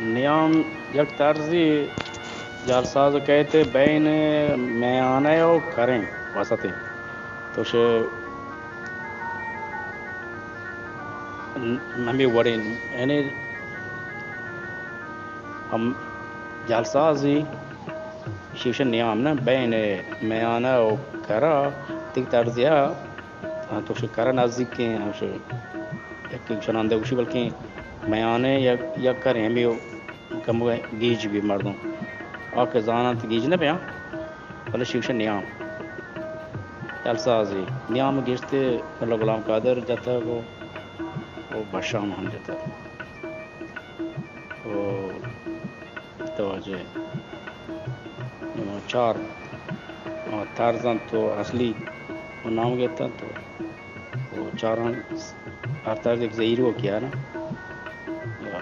नियम یک طرزی جلساز कहते بین میانه و کارن وسطی توش همی ورین یعنی هم جلسازی شیوش نیام نه بین میانه و کرا تک طرزیا توش کرا نزدیک के همش یک شنانده وشی بلکه میانه یک کار همی کم گیج بھی مردم آکه زانت گیج نه بیا ولی شیوش نیام جلسازی نیام گیجتے مطلب غلام قادر جاتا वो बशाम हम जाता वो توجه चार तारजन तो असली वो नाम कहता तो वो चार हर तार एक ज़हीर वो किया ना या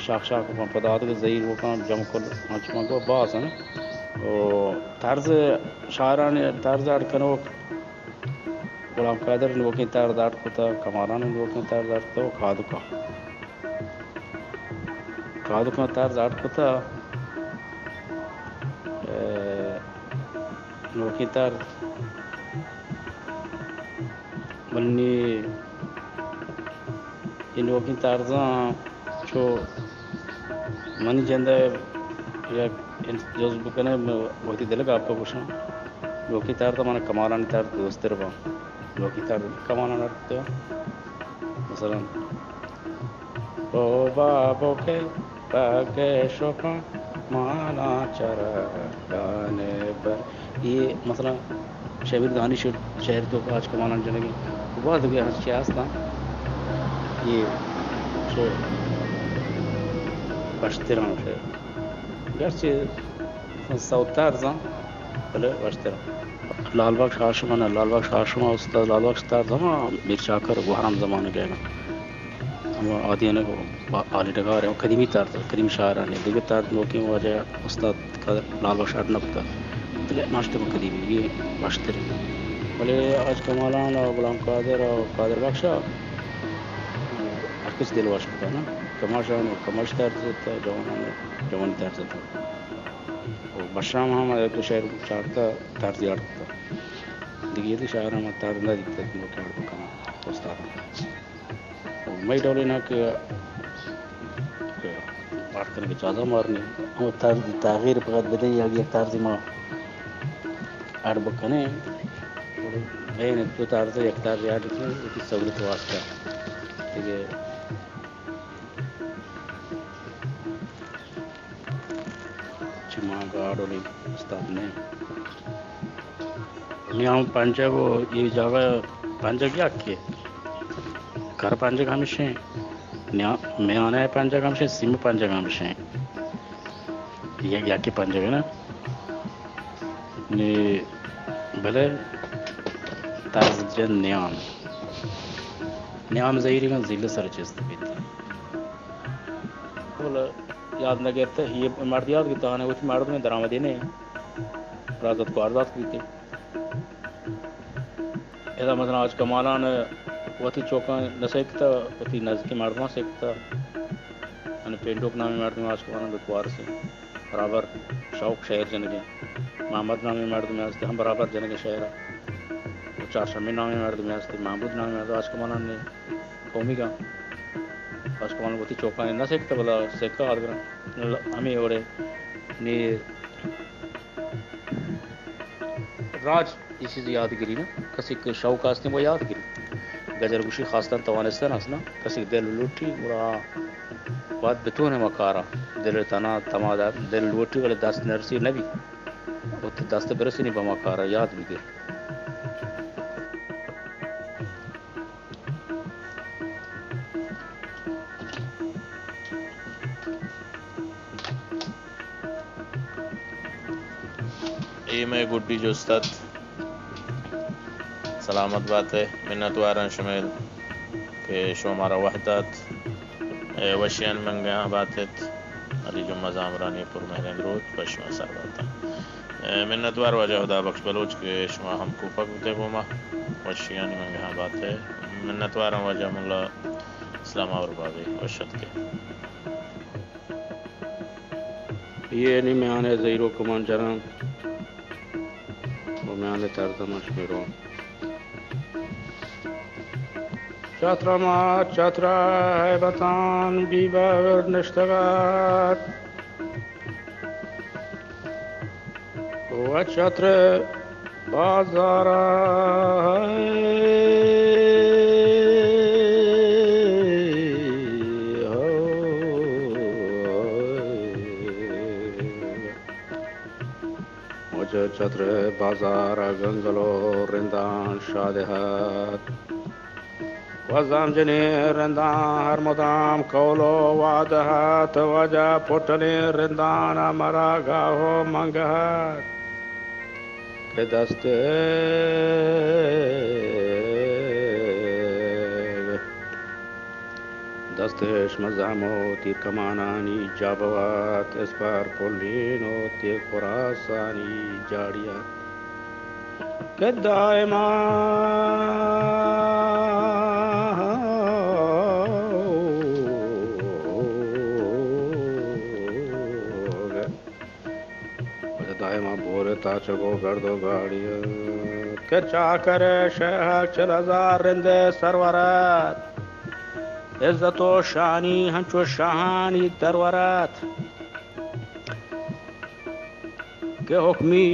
शाख शाख में पदार्थ के ज़हीर वो काम जम कर मचमा को बास है ना वो तारज शायरान तारज अड़कन वो गुलाम कादर ने वो की तारज अड़कता कमारान ने वो की तारज अड़कता वो कादू का तारज अड़कता नोकितार बन्नी इन नोकितार जा जो मनी जंदा या जज्ब करने वही दिल का आपको पूछना नोकितार तो माने कमाना नहीं तार दोस्त रहा नोकितार कमाना नरते मसलन ओ बाबो के पाके शोका माना चरा गाने पर ये मतलब शबीर दानी शहर तो आज कमाना जनेगी बहुत हो गया हंस था ये शो बश्तिरान शे gerçi Savtarza böyle başlarım. Lalbakş Haşim'e Lalbakş Haşim'e usta Lalbakş tarzı ama bir çakır bu haram zamanı geldi. Ama adiyene Ali Dagar है कदीमी तार था कदीम शायर ने दिव्य तार लोगों की वजह उस्ताद का लालबख्श आडनब था तो नाश्ते में कदीमी ये बश्तर बोले आज कमालान और गुलाम कादर बख्शा हर किस दिल वाश का ना कमाश तार था जवान तार था वो बशराम हम एक शायर चारता तार दियार था दिव्य तो शायर हम तार ना दिखता कि वो क्या करना उस्ताद मैं डोले ना कि बात करने की चाहता मारने वो तागीर पकड़ बदल या एक तारज़ी माँ आड़ बकने मैं ने तो तारज़ एक तारज़ याद रखने इतनी सहूलियत वास्ता ठीक है चिमा गाड़ोली उस्ताद ने यहाँ पंजाब वो ये जगह पंजाब क्या किए कर पंजाब हमेशा मैं आना है पंजाब हमेशा सिम पंजाब हमेशा ये क्या की पंजाब है ना ने भले ताज़ नियाम ज़हीरी का ज़िले सर चीज़ तो बीता बोला याद न करते ये मर्द याद कितना है कुछ मर्द में दरामदी नहीं राज़त को आज़ाद की थी ऐसा मतलब आज कमाला ने वती चौका न सेकता वती नज़की मर्दों सेकता अने पेंटोक नामी मर्द में आज कमाला दुखवार से बराबर शौक शहर जन के मोहम्मद नामी मर्द में आज हम बराबर जन के शहर चार शमी नामी मर्द में आज महमूद नामी मर्द आज कमाला ने कौमी का आज कमाला वती चौका न सेकता बोला सेका आदर हमें और ने राज इस चीज़ यादगिरी ना किसी के शौक आस्ते वो यादगिरी गजरगुशी खासतन तवानिस्तान हसना किसी दिल लूटी बुरा बात बतून है मकारा दिल तना तमादा दिल लूटी वाले दस्त नरसी नबी वो तो दस्त बरसी नहीं बमकारा याद भी गिर ये मैं गुड्डी जो उस्ताद सलामत बात है मिन्नत वारन शमेल के शो हमारा वहदत वशियन मंगे बात है अली जुम्मा जामरानी पुर महरन रोज पश्चिमा सर बात मिन्नत वार वजह खुदा बख्श बलोच के शुमा हम कोपा कुते गोमा वशियन मंगे बात है मिन्नत वारन वजह मुल्ला इस्लाम और बाबे वशत के ये नहीं मैं आने ज़ीरो कमान चला वो मैं आने तर्जमा शमीरो चत्रा है बतान बीबर निश्तगात व चत्र बाजारा चत्र बाजार गंगलो रिंदान शादहात वजाम जने रिंदान हर मदाम कौलो वादहात वजा पुटने रिंदान मरा गाहो मंगहात के दस्ते दस्तेश मजामो तीर कमानानी जाबवात इस पर पुलिनो तीर खुरासानी जाड़िया के दायमा दायमा बोरे ताचगो गर्दो गाड़िया के चाकर शहर चलजार रिंदे सरवरात इज्जतो शानी हंचो शाहानी तरवरात के हुक्मी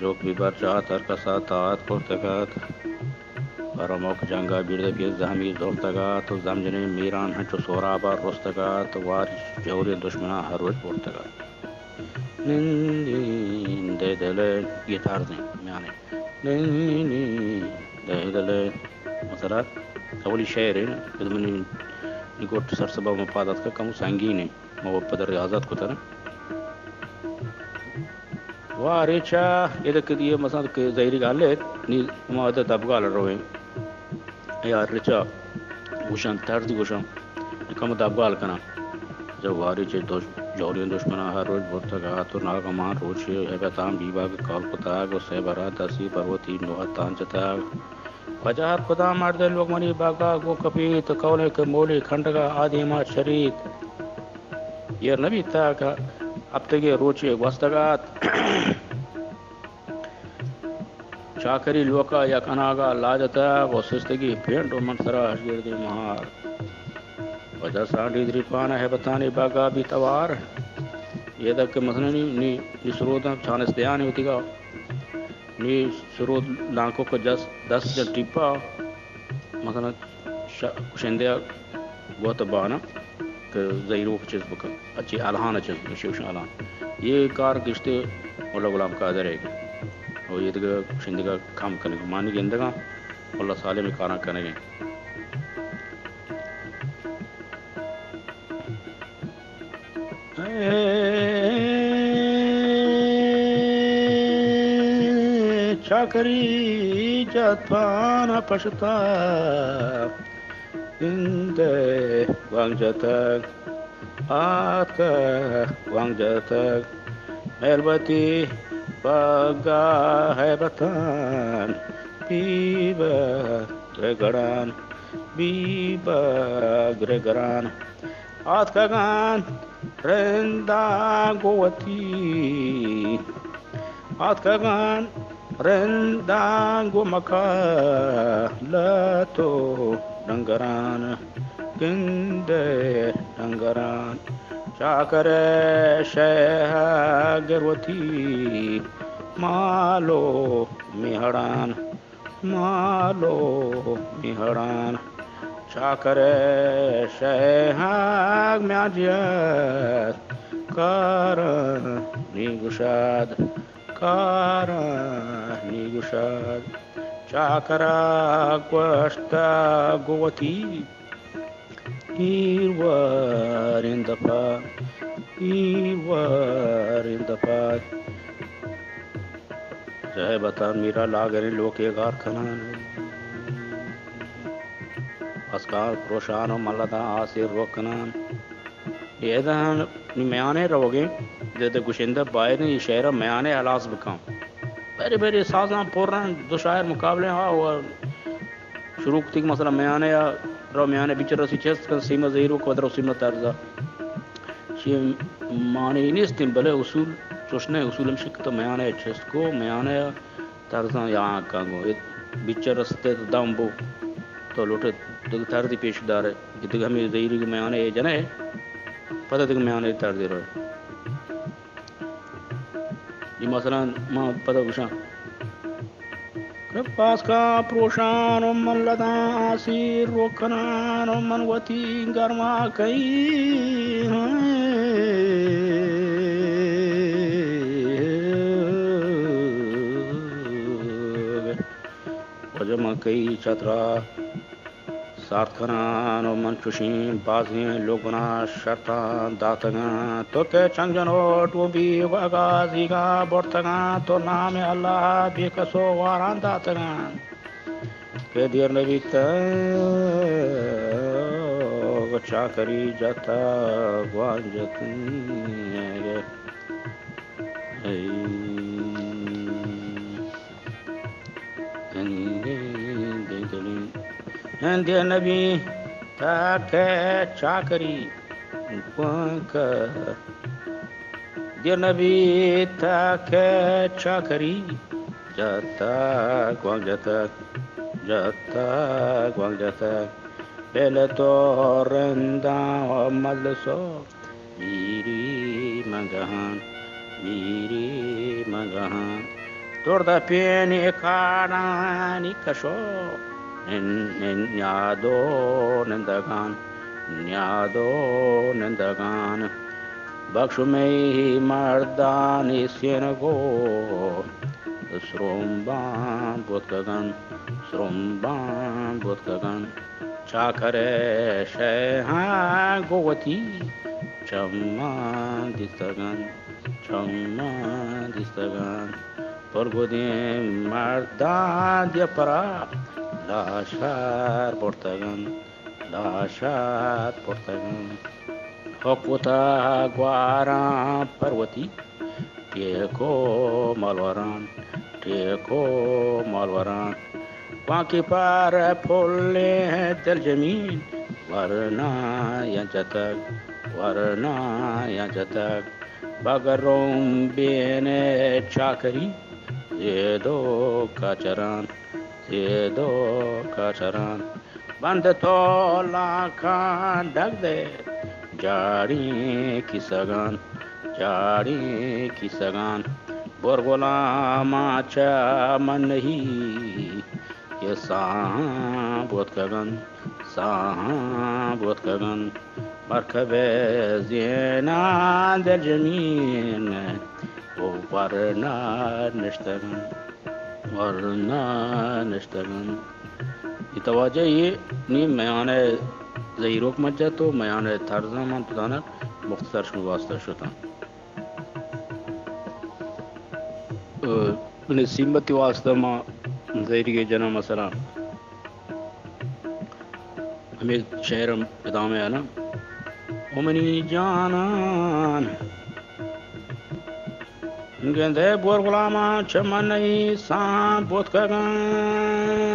जो भी बर्चा तरकसा तात पुर्तगात परमोक जंगा बिरद के जहमी जोरतगात जमजने मीरान हंचो सोराबार रोस्तगात वार जौरे दुश्मना हर रोज पुर्तगात दे दले गिटार ने यानी दे दले مثلا أول شاعر بدمن يقول سرسبا مفادات का कम संगीन है वो पदर आजाद को था वारेचा ये तो ये मसाल के ज़ाहिरी गाले नी मादा दबगाल रोए यार रिचा गुशान तर्ज गुशान कम दबगाल करना जब वारेचे तो जौरियन दुश्मना हर रोज बोलता तो नागमान रोज है बताम बीबा के कॉल पता गो से बरा दसी पर्वती नोहा तांचता वजार खुदा मर्द लोग मनी बागा गो कपी तो कौले के मोले खंडगा आदि मा शरीक ये नबी था का अब तक ये रोचे वस्तगात चाकरी लोका या कनागा लाजता वो सुस्तगी पेंट और मनसरा हजर दे महार वजह सांडी द्रिपाना है बताने बागा भी तवार ये तक के मसले नी सुरोधा छानस दयान होती का नी सुरोध लाखों को 10 जन टिप्पा मसला शिंदे बहुत बाना के ज़हीरों की चीज़ बका अच्छी अलहान चीज़ शिवशन अलहान ये कार किश्ते वाला गुलाम का आदर है और ये तो शिंदे का काम करने को मानी के अंदर का वाला साले में खाना करने के चाकरी जतपाना पशता इंदे वांगजतक आका वांगजतक मेलबती बागा है बतान बीबा ग्रेगरान आत का गान रेंदा गोवती आत का गान रेंदा गो मका लतो डंगरान किंदे डंगरान चाकर शेह गिरवती मालो मिहड़ान चाकर शेह म्याजियत कार निगुशाद चाकरा क्वष्टा गोवती ईरवर in the park चाहे बता मीरा लागरे लोके गार खनान अस्कार प्रोशान मल्लदा आसिर रोकनान ये दान निम्याने रहोगे जैसे गुशिंदा बाय ने शहर म्याने अलास बकाम बड़े बड़े साज़ां पुरान दो शायर मुकाबले हाँ और شروق تيك مثلا ميانه يا رو ميانه بيچرا سيچست كان سيما زيرو كودرو سيما تارزا شي ماني نيستم بلا اصول سوشنا اصول مشكت ميانه چستكو ميانه تارزا يا كانغو بيچرا ست دامبو तो लोटे दग तार दी पेशदार है जितने हमें ज़हीरी के मयाने ये जने पता तक मयाने तार दे रहा है ये मसला माँ पता कुछ पास का प्रोशान मन लदा आसिर रोकनान मन वती गर्मा कई वजमा कई चतरा सार्थखान मन चुशीन बाजियां लोगना शर्तान दातगा तो के चंगजनो टोबी वागाजी का बर्तगा तो नाम अल्लाह बेकसो वारान दातगा के देर नबी बच्चा करी जाता वांजत Dia Nabi tak cakari Dia Nabi tak cakari jata gwang jata bela torrenda malso miri mangahan torda peni kana nikasho Nyado Nandagan Bakshumei Mardani Sienago Sromban Botkagan Chakare Shehan Govati Chamman Distagan Porgodim Mardan Diapara Lashar Portagan Hokputa Guara Parvati Teko Malwaran Waki Para Pole Del Jamin Warna Yanjatak Bagarom Bene Chakari Zedo Kacharan Band tola kan dagde Jari kisagan Borgola macha manhi Ye bot kagan Markabe zina del jamin O warna nishtagan इतवाजे ये नी मयाने ज़हीरोक मज्जा तो मयाने तर्ज़ा मन पताना मुख्तसर शु वास्ता शुता नसीमती वास्ता मा ज़हीरी के जना मसला हमें शहर इदाम है ना ओमनी जानान गंदे बोर गुलामा चमन नहीं सान बोत कगान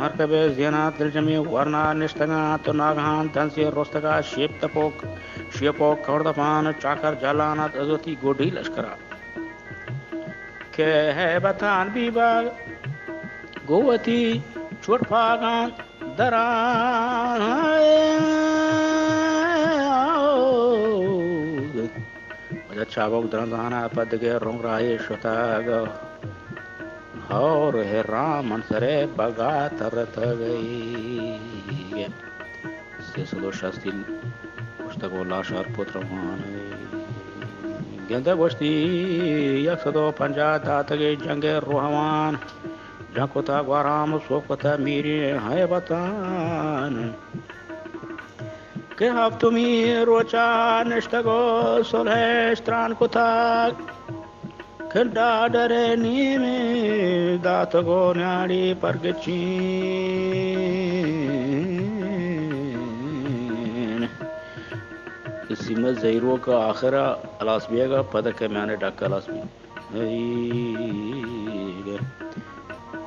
मरकबे ज़ियानात दिलजमी वरना निश्तगा तो नागहान धनसी रोस्तगा शेपोक खवरदफान चाकर जलानत अजोती गोडी लश्करा के है बतान बीबा गोवती छोट फागान दरान चाबक दरंदाना पद के रोंग राहे शतागा और है राम सरे बगा तरत गई से सदो शास्त्री पुस्तको लाशार पुत्र मान गेंदा गोश्ती यक सदो पंजा दातगे जंगे रोहमान जकोता ग्वाराम सोकता मीरी है बतान के अब तुम्ही रोचा निष्ठगो सोलह स्त्रान कुता खंडा डरे नीमे दात गो न्याड़ी परगचीन सिम ज़हीरो का आखिरा अलास्बिया पद के मैंने डाक अलास्बी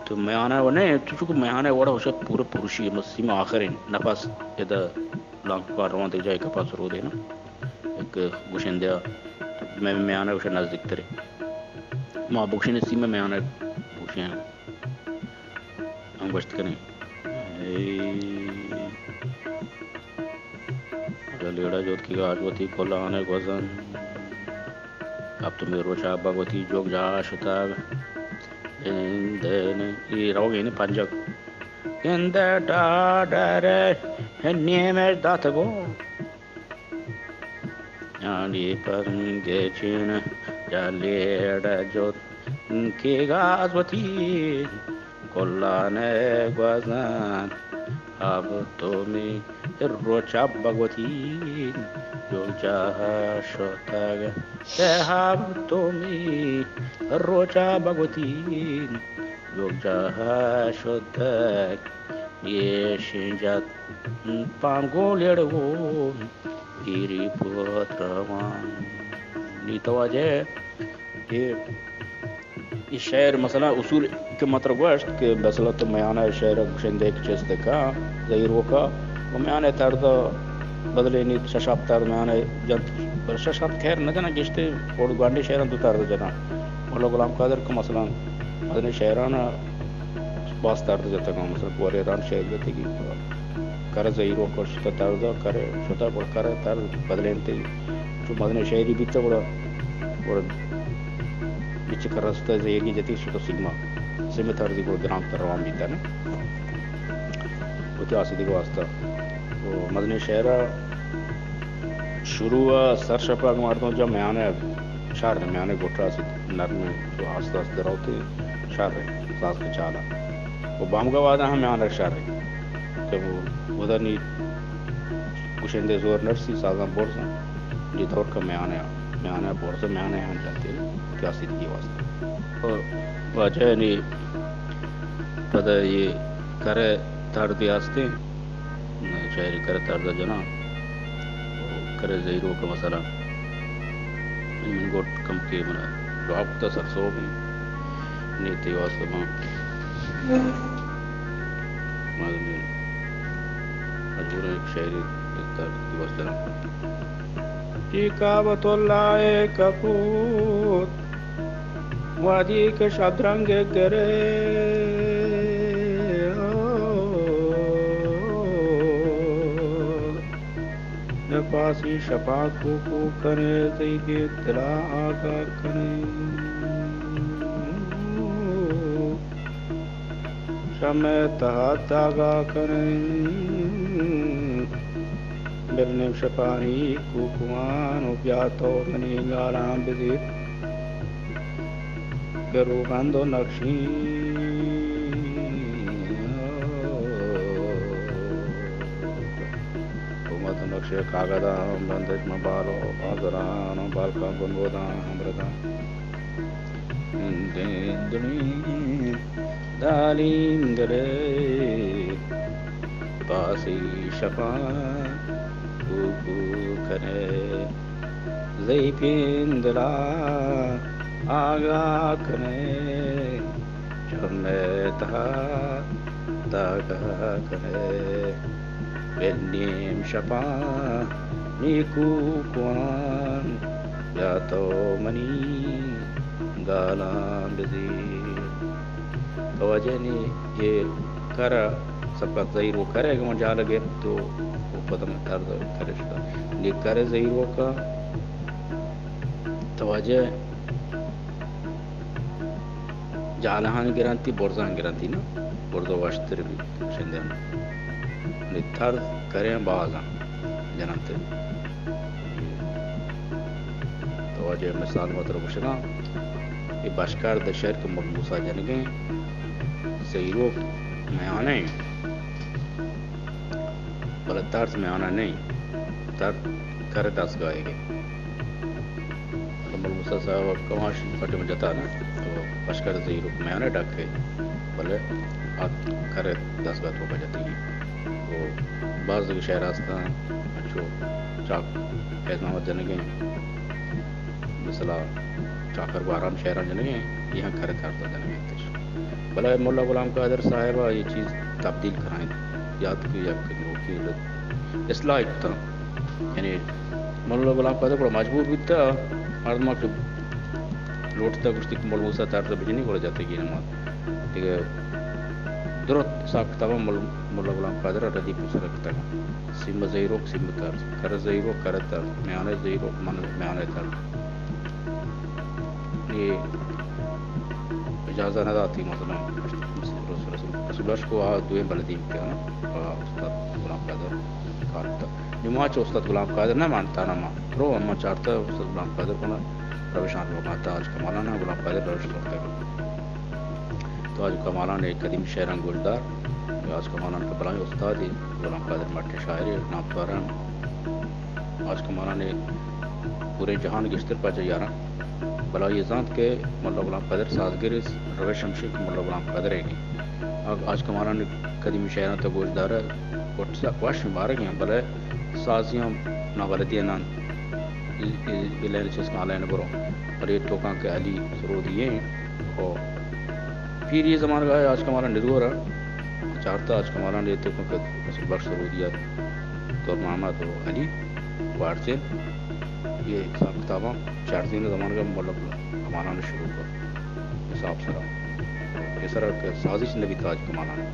तो मैंने वो नहीं तुझको मैंने वड़ा उसे पूरे पुरुषी सिम आखिर नफास इधर लांग का रवान ते जाए कपास रो देना एक बुशिंदिया मैंने उसे नज़दीक तेरे माँ बुशिंदे सिम मैंने बुशिंद हम बच्चे करें लेड़ा जोत की गाजवती कोलाने वजन अब तो मेरे रोचा भगवती जोग जा शुता ये रहोगे नहीं पंजक in the daughter and name that go आणि परंगेचिन जालेड़ा जोत की गाजवती कोलाने वजन अब तो मैं रोचा भगवती जो चाह शोताग अब तो मैं रोचा भगवती जो चाह शोताग ये शिंजात पांगो लेड़ो गिरी पुत्रवान नीतवाजे ये शहर मसला उसूल के मतलब गोश्त के बसला तो मैं आना शहर गुशेंदे के चेस देखा ज़हीरो का वो मैं आने तरद बदले नहीं शशाब तरद मैं आने जंत पर शशाब खैर न जाना गिश्ते और गांडी शहर तो तरद जना वो लोग गुलाम कादर का मसला अदने शहराना बास तरद जाता का मसला पूरे रान शहर जाते की करे ज़हीरो को शुता तरद करे शुता पर करे तरद बदले नहीं जो मदने शहरी भी तो बड़ा बिच करस्ता ज़ेगी जति शुतो सिग्मा थर्दी को ग्राम तरवाम बीता ने उतो आसिदी को वास्ता वो मदने शहरा शुरू सर शपा मारतो जब मैं आने शार में आने गोठा से नर में तो आस्ते आस्ते रहते शार सास के चाला वो बामगा वादा हम आने शार तो वो उधर नहीं कुशेंदे जोर नर्सी साजा बोर्सा जी दौर का मैं आने बोर्सा मैं आने हम जाते क्या सिद्धि वास्ते और वजह नहीं पता ये करे तारती आस्ते शायरी करे तारदा जना करे ज़हीरो का मसला इन गोट कम के मना जो आप तो सरसों भी नीति वास्ते मां मालूम मजबूर एक शायरी तारती वास्ते ना टिकावतुल्लाह कपूत वादी के शतरंग करे नपासी शपा को करे ज़ईदे तिला आगा करे शमे तहात आगा करे बिरने शपानी कुकुआन उप्यातो मनी गालां बिदित गरुबंदो नक्शी उमत नक्शे कागदा बंदज मबालो आदरानो बालका गुनगोदा हमरदा इंद्रनी दालिंगरे पासी शफा कुकु करे ज़ईपिंदला आगा करे चमेता दागा करे बेनीम शपा नीकू कुआन या तो मनी गाला बिजी तो वजह नहीं ये करा सबका ज़हीरो करेगा मुझे जा लगे तो वो पता नहीं दर्द करे शुदा ये करे ज़हीरो का तो वजह जालहान गिरांती बोर्जान गिरांती ना बोर्जो वाश्तर भी शिंदे निथार करें बाज़ा जनाते तो आज मिसाल मतलब कुछ ना ये बाशकार दशहर के मकबूसा जन गए ज़हीरो में आने बल्कि तर्ज में आना नहीं तर कर दस गाएंगे तो मकबूसा साहब कमाश फटे में जाता ना तो बाशकार ज़हीरो में आने डाके भले आत करे 10 बात हो जाती है वो बाज़ के शहर रास्ता अच्छो चाक फैज मोहम्मद जनगे मिसला चाकर बाराम शहरा जनगे यहाँ घर करता जनगे भला मुल्ला गुलाम कादर साहब ये चीज़ तब्दील कराएं याद की या की इसला एक था यानी मुल्ला गुलाम कादर को मजबूर भी था मर्दमा के लोटता कुछ तक मुल्ला तार तो बिजनी को जाते कि नमाज ठीक है दुरुस्त साख्तावा मुल्ला गुलाम कादर रदी पुसर रखता सिम ज़हीरो सिम तर कर ज़हीरो कर तर म्याने ज़हीरो मन म्याने तर ये इजाज़त न दाती मतलब सुबह को आ दुए बलदी क्या ना उस्ताद गुलाम कादर कारता निमाच उस्ताद गुलाम कादर ना मानता ना मां रो अम्मा चाहता उस्ताद गुलाम कादर को ना रविशान को मानता आज कमाला ना गुलाम कादर रविश करता तो आज कमाला ने कदीम शेरन गुलदार आज कमाला के बलाए उस्ताद ही गुलाम कादर मट्टे शायरी नामतारन आज कमाला ने पूरे जहान गिश्तर पर यारा बला ये जात के मुल्ला गुलाम कादर साजगिर रवे शमशी के मुल्ला गुलाम कादर है आज कमाला ने कदीम शेरन तो गुलदार वाश मुबारक हैं भले साजियाँ ना वलदिया ना इलेन चिस्का लेन बरो और ये टोका के अली सरो दिए और फिर ये ज़माना का आज कमाला निदोरा चाहता आज कमाला ने तो बख्श सरो दिया तो मामा तो अली वारचे ये हिसाब किताबा 4 दिन ज़माने का मतलब कमाला ने शुरू कर हिसाब सरा ये सर के साजिश नबी ताज कमाला ने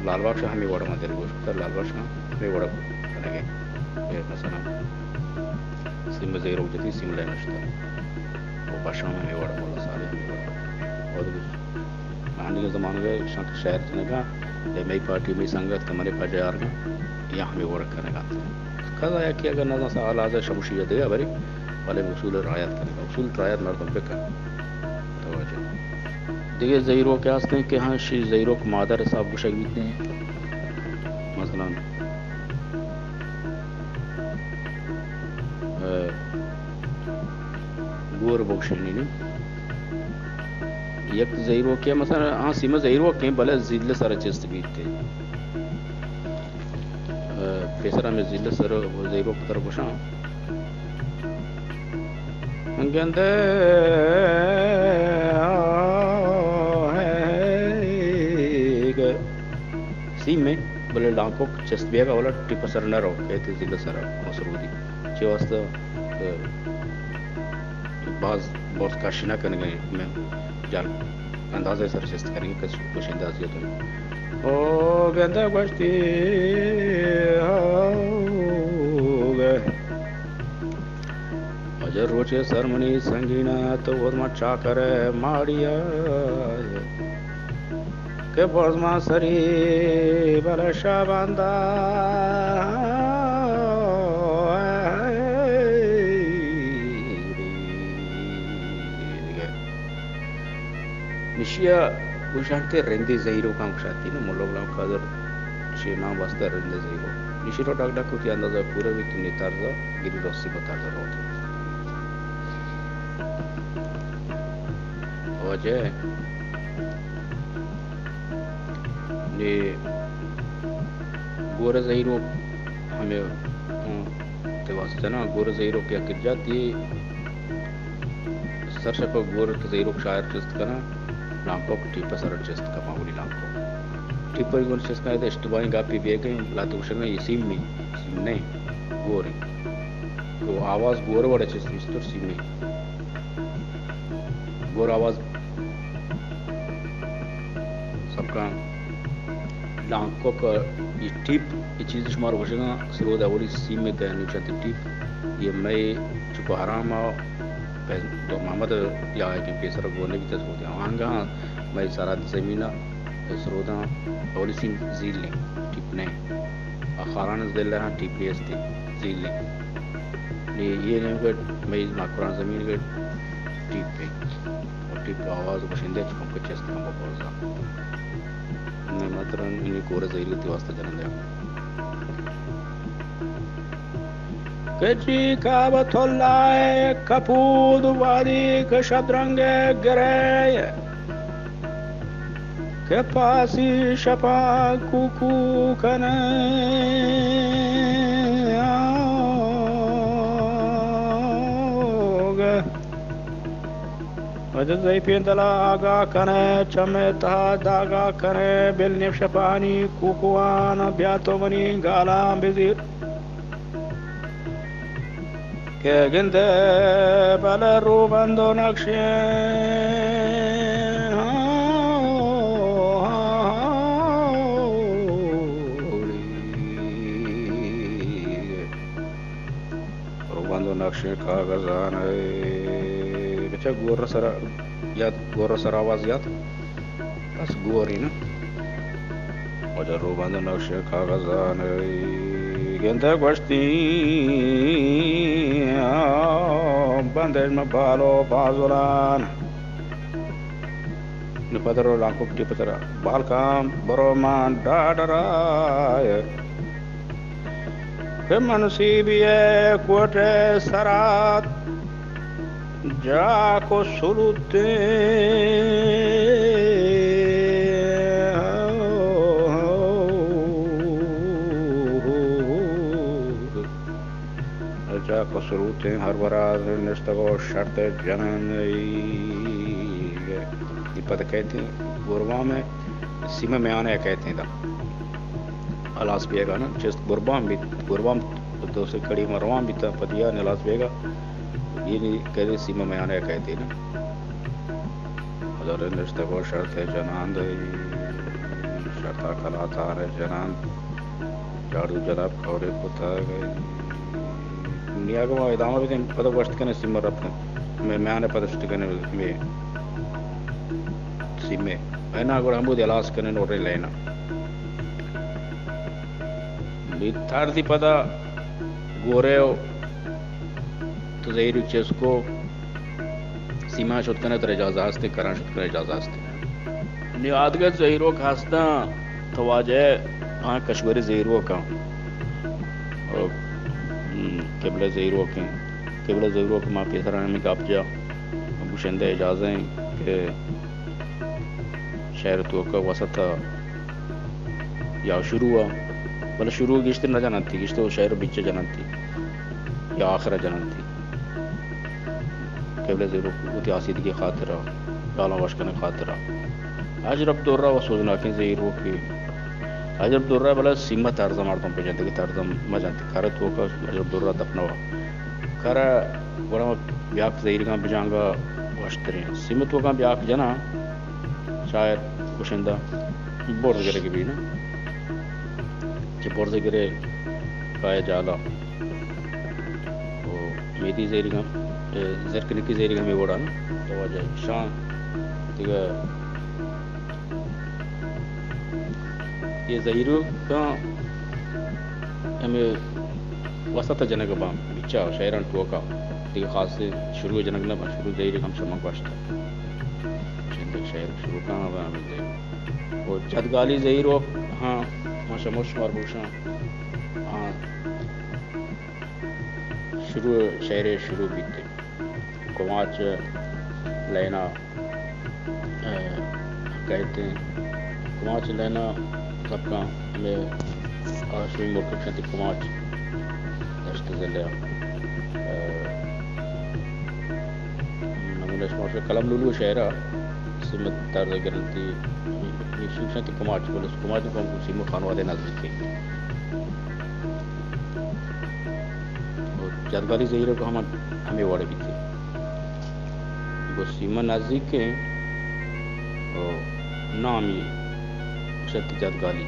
लाल बाग शाह में वड़ा मदर गोश्त लाल बाग शाह में वड़ा करेंगे ये मसला सिम ज़हीरो जती सिम लेना चाहिए वो बादशाह में वड़ा बोला सारे में वड़ा और आने के ज़माने में शंख शहर चले का ले मई पार्टी में संगत कमरे पर यार का यहाँ में वड़ा करेगा कज़ा या कि अगर नज़र से आलाज़ शमशिया दे बरी वाले उसूल रायत करेगा उसूल रायत मर्दम पे कर तो देखिए ज़हीरो क्या हंसते हैं कि हाँ शी ज़हीरो को मादर साहब को शक बीतते हैं मसलन गोर बख्शनी ने एक ज़हीरो क्या मसलन हाँ सीमा ज़हीरो के भले जिले सारे चेस्ट बीतते पेसरा में जिले सर वो ज़हीरो की तरफ बशा गंदे सी में बोले लाखों चेस्ट बिया का वाला टिप सर न रहो कहते जिले सर मसरूदी चे वास्ते बाज बहुत काशिना करने में जान अंदाज़े सर चेस्ट करेंगे कुछ अंदाज़े तो ओ गंदा बस्ती हो गए अजर रोचे सरमनी संगीना तो वो मचा करे मारिया के बोझमा सरी बलशा बंदा निशिया उशांते रेंदे ज़हीरो का उशाती ना मुल्ला कादर शेना वास्ता रेंदे ज़हीरो निशिरो डाक डाक को अंदाज़ा पूरा भी तुमने तारजा गिरी रोसी बता जा रहा था वजह ये गोरा ज़हीरो हमें ते वास्ते ना गोरा ज़हीरो क्या कर जाती सरशा पर गोरा ज़हीरो शायर चेस्ट करना लांको टीपा सर चेस्ट का मामूली लांको टीपा ही गोर चेस्ट का है तो इस्तेमाल गापी बेगे लाते कुछ नहीं सीम नहीं गोरे तो आवाज़ गोरे वाले चेस्ट मिस्टर सीम नहीं गोर आवाज़ सबका लांको का ये टिप ये चीज़ शुमार हो जाएगा सरोद अवली सीम में गए नीचे टिप ये मैं चुप हराम तो मोहम्मद या है कि पेसर बोलने की तस्वीर है आंगा मैं सारा ज़मीना सरोदा अवली सीम जील लें टिप नहीं आखारान दिल रहा टिप ले इसते जील लें ये नहीं कि मैं नाकुरान ज़मीन के टिप पे और टिप आवाज़ बशिंदे चुका कुछ इस तरह का बोलता मैं मतलब इन्हीं कोरे ज़हीरो की वास्ते जन्म दिया कची काबतुल्लाह कपूद वादी कशद्रंगे गरे के पासी शपा कुकू कने وجزي بيندلا آغا كنه چمتا داغا كنه بالنف شفاني كوكوان بياتو مني غالام بزير que gente para robando nakshe robando nakshe कागजान बच्चा गोर सरा आवाज याद बस गोरी ना और robando nakshe कागजान gente gosti bandes ma balo bazulan ni padaro langkuk di patara balkam boroman dadara ke manusibiye kote sarat jako sulute jako sulute har baraz nestago sharte janan पता कहते हैं गुरबा में सीमा में आने कहते हैं अलास बेगा ना जिस गुरबाम तो से कड़ी मरवाम भी था पतिया नलास बेगा ये नहीं कहते सीमा में आने कहते हैं ना हज़ार रिश्ते को शर्त है जनान शर्ता कलाता है जनान जाड़ू जनाब खौरे पुता गए नियागो इदामा भी पता वस्त करने सीमा रखने मैं आने पता करने में में ऐना अगर हम दिलास करने नोटे लेना बिथारती पता गोरे तो ज़हीर चेस्को सीमा शुद्ध करने तेरे इजाज़ास्ते करान शुद्ध करने इजाज़ास्ते नियादगत ज़हीरो खास्ता तवाजे हाँ कश्मीरी ज़हीरो का और केबले ज़हीरो के माँ पेशराने में कापजा बुशंदे इजाज़ें के शहर तो का वसत या शुरू हुआ मतलब शुरू गिश्ते न जानती गिश्ते शहर बीच जानती या आखिर जानती केवल ज़रूर इतिहासी की खातिर गाला वश करने खातिर आज रब दौरा व सोचना कि ज़रूर की आज रब दौरा भला सीमा तारज़म आर्तों पे जानते कि तारज़म म जानते कर तो का आज रब दौरा दफना हुआ कर बड़ा ब्याक ज़हीर का बिजांगा वश्तरे सीमा तो का ब्याक जना शायद कुशिंदा बोर्ड वगैरह के भी ना जब बोर्ड वगैरह पाया जाला वो मेदी ज़ेरी का ज़रकनी की ज़ेरी का में बोड़ा ना तो वजह शान ठीक है ये ज़हीरो का हमें वसत जनक बाम बिच्चा शहरन टोका ठीक खास से शुरू जनक ना शुरू ज़हीर हम शमक वास्ता शहर शुरू कहाँ हुआ हमें वो जदगाली ज़हीर हो हाँ माशा मुश्मार भूषण हाँ शुरू शहर शुरू भी थे कुमाच लेना कहते हैं कुमाच लेना सबका में आश्वी मुल्क क्षति कुमाच दस्त ज़िले नमूने स्मार्ट कलम लुलू शहरा सीमत तार गरंती शिक्षा की कुमार बोले कुमार को हमको सीमो खान वाले नजदीक के और जदगाली ज़हीरों को हमें वाड़े भी थे वो सीमा नजदीक के और नाम ये शक्ति जदगाली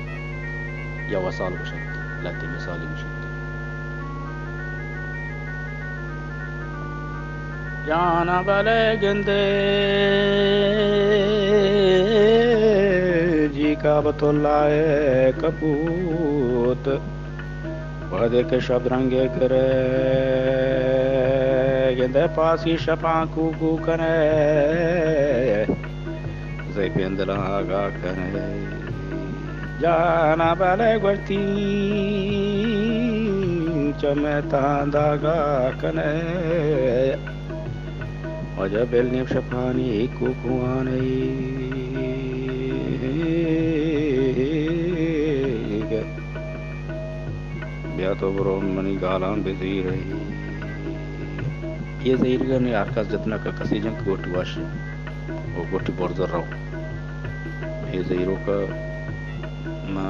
या वसाल को शक्ति लाती मिसाली को शक्ति जाना वाले गंदे जी का बतौलाए कपूत वह के शब्द रंगे करे गंदे पासी शपा कू करे ज़े पेंदला गा करे जाना वाले गुर्ती चमता दागा करे वजह बेलने शपानी कुकुआने या तो बरो मनी गालां बेजी रही ये ज़हीर ने आरकास जतना का कसी जंग कोट वाश वो गोटी बोर्डर रहो ये ज़ीरो का मां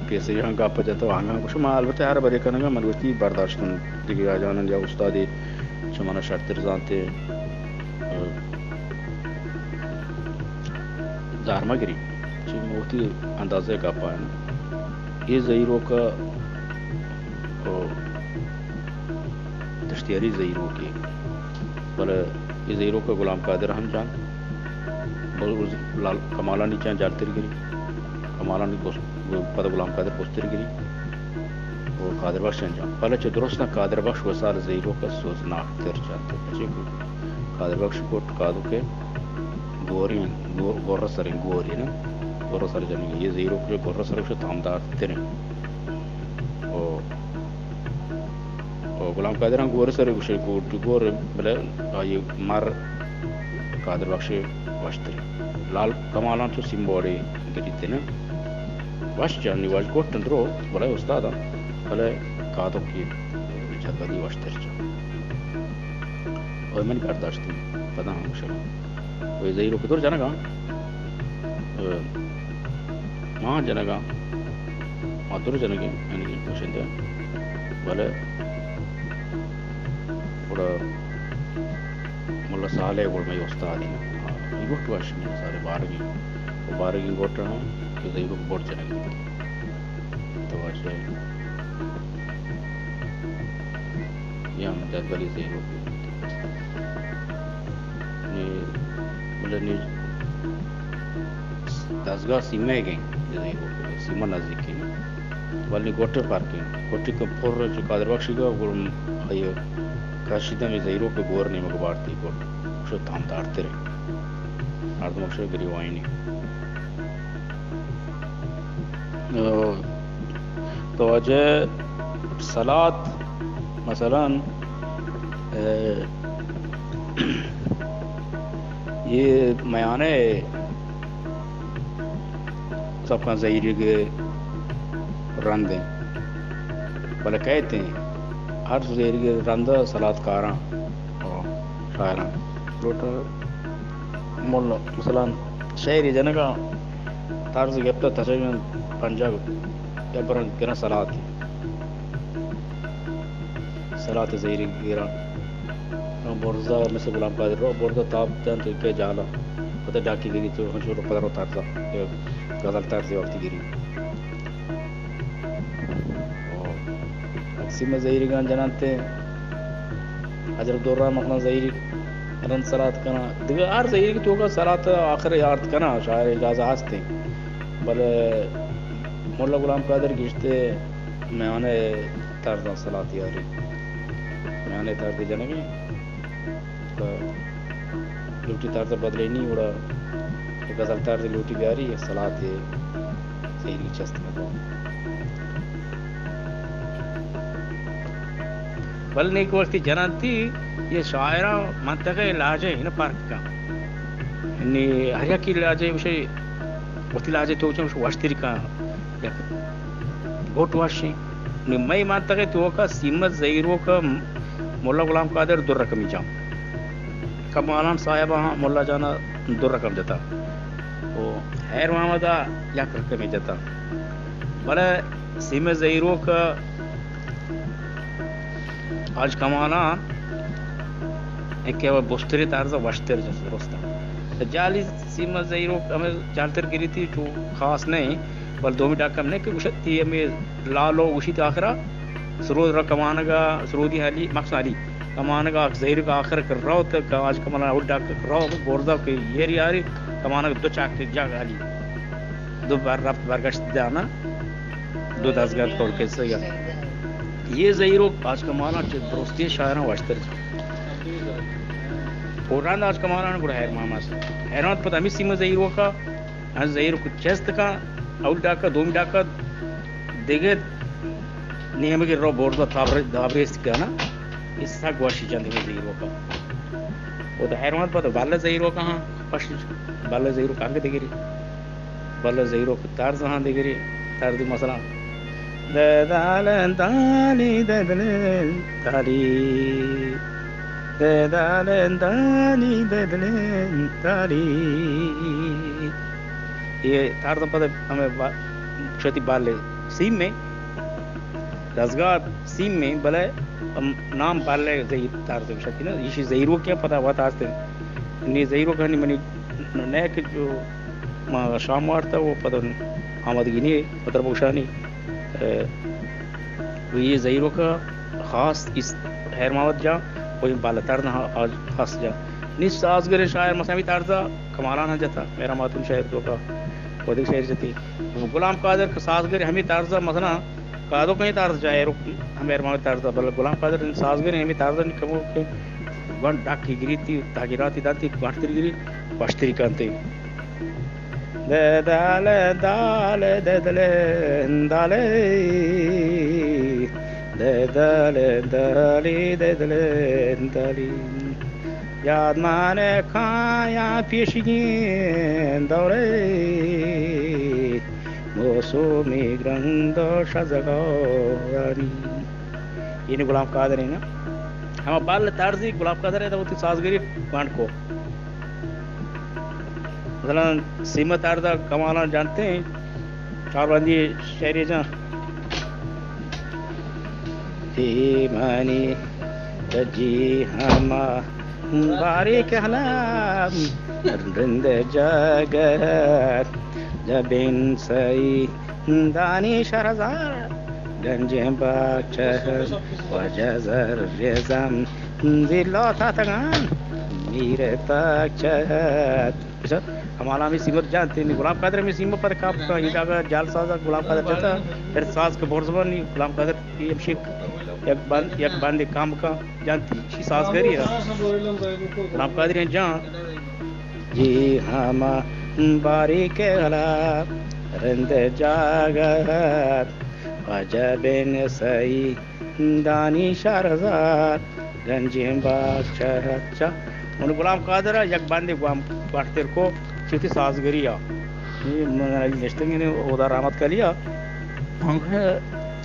कैसे यहाँ का आप जाता वहाँ कुछ माल बता यार बड़े करने का मनुष्य बर्दाश्त दिखे आ जाने या उस्तादी चमाना शर्तर जानते जारमागिरी चीज़ मोती अंदाज़े का पाए ये ज़ीरो का तश्तियारी ज़ीरो की पर ये ज़ीरो का गुलाम कादिर हम जान लाल कमाला नीचे जालतिरगिरी कमाला पद गुलाम कादिर पुस्तरगिरी वो कादिर बख्श जान पहले दुरुस्त ना कादिर बख्श वसाल ज़ीरो का सोचना तर जाते कादिर बख्श को कादू के गोरी गोर सर गोरी ना गोर सर जाने ये ज़ीरो के गोर सर से तामदार तेरे गुलाम कादिर गोर सर कुछ गोर बले ये मार कादिर बख्श वाश्तरी लाल कमाला तो सिंबोड़ी गिरीते ना वाश जानी वाश कोट तंत्रो बड़ा उस्ताद बले कादो की जगदी वाश्तरी जा और मैंने बर्दाश्त पता हूँ शर्म वो ज़ीरो किधर जाना का माँ जाना का माधुर जाने के यानी कि कुछ इंतज़ार बले बड़ा मुल्ला साले बोल में उस्ताद ही गोट वाश में सारे बारगी गोट रहा कि ज़ीरो बोट चलेंगे तो वाशे यहाँ मदद वाली ज़ीरो ने मतलब ने दसगाह सीमा गए ज़ीरो सीमा नज़दीक है वाली गोटे पार्किंग गोटे का फोर जो कादिर बख्श का वो ये काशिदा में ज़ीरो पे गोर नहीं मगबार थी गोट शो तामदार तेरे आर्दम अक्षर गिरीवाई नहीं तो अजय सलात मसलन ये मयाने सबका ज़हीरी के रंदे भले कहते हैं हर ज़हीरी के रंदा सलात कारा और शायरा लोटा मोल मसलन शहरी जन का तार्ज़ गिफ्ट तस्वीर पंजाब या बरन किरण सलात ज़हीरी गिरा बोर्ज़ा में से गुलाम कादिर रो बोर्ज़ा ताप जान तो के जाला पता डाकी गिरी तो हम शुरू पता रो तारज़ा गज़ल तारज़ी वक्त गिरी अक्सी में ज़हीरी गान जनाते हज़रत दुर्रा मखना ज़हीरी रन सलात कना दिग आर ज़हीरी की तो का सलात आखिर याद कना शायर इजाज़ हस्ते बल मुल्ला गुलाम कादिर गिश्ते मैंने तारज़ा सलात यारी मैंने तारज़ी जनेंगे लूटी तार बदले नहीं उड़ा गज़ल तार लूटी प्यारी सलात है ज़हीरी चस्त में बल नहीं को वक्ती जनाती ये शायरा मंतक़े लाजे इन पार्क का ने हरिया की लाजे उसे वक्ती लाजे तो उसे वाश्तरी का गोट वाशी ने मई मंतक़े तो का सीमत ज़हीरो का मुल्ला गुलाम कादिर दुर रकमी जाम कमालान साहिबा मुल्ला जाना दुर रकम जाता वो हैर मामदा या रकम जाता बले सीमे ज़हीरो का आज कमाना एक क्या बुस्तरी तारज़ा वाश्तर जैसे रोस्ता जाली सीमा ज़हीरो हमें जालतर गिरी थी तो खास नहीं बल दो मिनट कम नहीं कि उशती हमें लालो उशी आखिरा सरोद र कमाना का सरोदी हाली मक्साली कमाना का ज़हीर का आखिर कर रहा हो तो आज कमाना उल्टा कर रहा हो बोर्दा के ये यारी कमाना दो चाक के जा गाली दो बार रफ्त बरगश्त जाना दो दसगाह तोड़ के से ये ज़हीरो आज कमाना दोस्ती शायरा वाश्तर पुराना आज कमाना गुड़ हैर मामा से हैरान पता हमें सीमा ज़हीरो का आज ज़हीरो को चेस्ट का उल्टा का दो मिनट का देगे नियम के रो बोर्ड दाबरे का ना इस तक वाशी चंद में ज़हीरो का वो तो हैरान पता बाला ज़हीरो कहाँ फर्स्ट बाला ज़हीरो कहाँ के दिगरी बाला ज़हीरो के तार जहाँ दिगरी तार दो मसला ददालन ताली ददले ताली ये तार पद हमें क्षति बाले सीम में रजगार सीम में भले नाम बाले तार क्षति ना इसी जहीरो क्या पता हुआ तास्ते नहीं जहीरो का नहीं मनी नया के जो शाम वार्ता वो पता आमदगी नहीं पत्र पोशानी ये जहीरो का खास इस हैरमावत जा कोई बालतार ना आज खास जा निस साजगरे शायर मसामी तारजा कमाला ना जाता मेरा मातूम शायर तो का कोई शायर जती गुलाम कादर का साजगरे हमें तारजा मसना कादो कहीं तारजा जाए हमें हैरमावत तारजा बल गुलाम कादर साजगरे हमें तारजा नहीं कमो के वन डाकी गिरी थी तागिराती दाती गांठती गिरी वास्तरी कांते दाले दाले दाले दाले दाले दाले दाले दाले याद माने खाया पेशगी दौरे मौसमी ग्रंथो शजगानी ये गुलाम कादर है ना हम बाल तारजी गुलाम कादर है तो वो साजगरी बांट को मतलब सीमा तारदा कमाना जानते हैं चार बंदी शहरी जा मनी जी हम बारी कहला रिंद जगत जबिन सई दानी शरजार गंजे बाचह वजर रेजम दिलो तातगान मेरे तक हमारा में सीमत जानते नहीं गुलाम कादर में सीमा पर काप का ये जागा जाल साजा गुलाम कादर जाता फिर साज के बोर्जबा नहीं गुलाम कादर ये शेख एक बंदे काम का जानती शी साज करी है गुलाम कादर जान जी हम बारी के गला रंद जागत अजबिन सई दानी शरजार गंजिम बादशाह उन गुलाम कादर एक बंदे गुलाम काटते को चिति साजगरिया ये नेशनल ने उधर रहमत कर लिया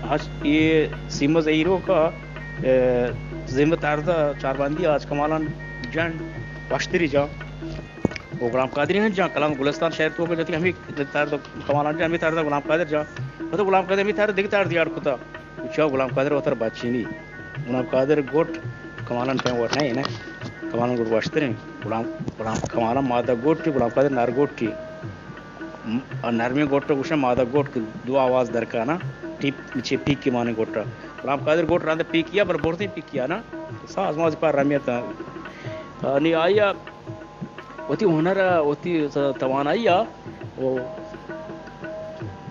आज ये सीमा जहीरो का जिम्मेदार था चार बंदी आज कमालन जन वास्तरी जा वो गुलाम कादर हैं जहाँ कलाम गुलिस्तान शहर तो को जति हमें तार तो कमालन जहाँ हमें तार गुलाम कादर जा तो गुलाम कादर हमें तार दिखता है दियार कुता पूछा गुलाम कादर उतर बातचीनी गुलाम कादर गोट कमालन पे वो नहीं ना कमालन गोट वास्तरी गुलाम कमालन मादा गोट की गुलाम कादर नार गोट की और नरमी गोट तो उसे मादा गोट की दो आवाज दरका ना टीप नीचे पीक की माने गोट गुलाम कादर गोट रांधे पीक किया पर बोलते पीक किया ना साज माज पर रमिया था नहीं आया होती हुनर होती तवानाइया वो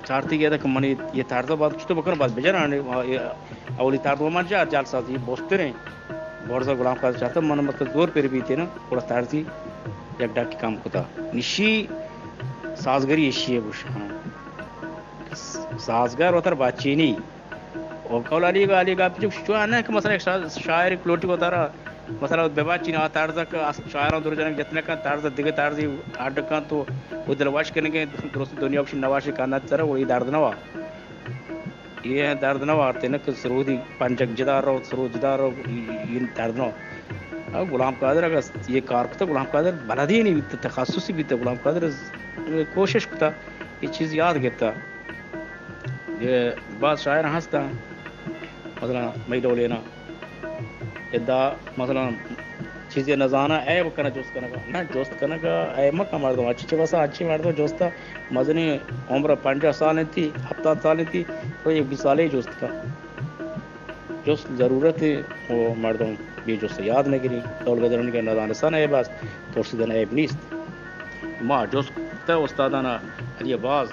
चारती गया था मनी ये तार तो बात तो बकर बात बेजाना अवली तार तो मर जा जाल साथ ये बोसते रहे बहुत सा गुलाम कादर चाहता मन मतलब जोर पर भी थे ना थोड़ा तार थी एक डाक की काम होता निशी साजगरी इशी है बुश साजगार होता बातचीनी और कौल अली का जो शो आना है कि मसला एक शायर क्लोटी को तारा मसला बेबाचीन आ तारजा का शायरों दुर्जन जितने का तारजा दिगे तारजी आठ का तो वो दिलवाश करने के दोस्त दुनिया ऑप्शन नवाशी काना चरा वही दर्द नवा ये है दर्द नवा आते ना कि सरूदी पंचक जिदार रो सरूद जिदार रो ये दर्द नवा अब गुलाम कादर का ये कार तो गुलाम कादर बलदी नहीं बीतता तखस्सुसी बीतता गुलाम कादर कोशिश करता ये चीज़ याद करता ये बात शायर हंसता मसला मई डोले ना इदा मसला चीज़ें नजाना ऐब करना जोस्त करना ना जोस्त करना का ऐब मक्का मार दो अच्छी बसा अच्छी मार दो जोस्ता मजनी उम्र 50 साल थी हफ्ता साल थी तो एक 20 साल ही जोस्त का जोस्त ज़रूरत है वो मार दो भी जोस्त याद नहीं करी तौल गजरन के नजाने सन है बस तो सीधे ऐब नीस्त माँ जोस्त उस्तादाना अली बाज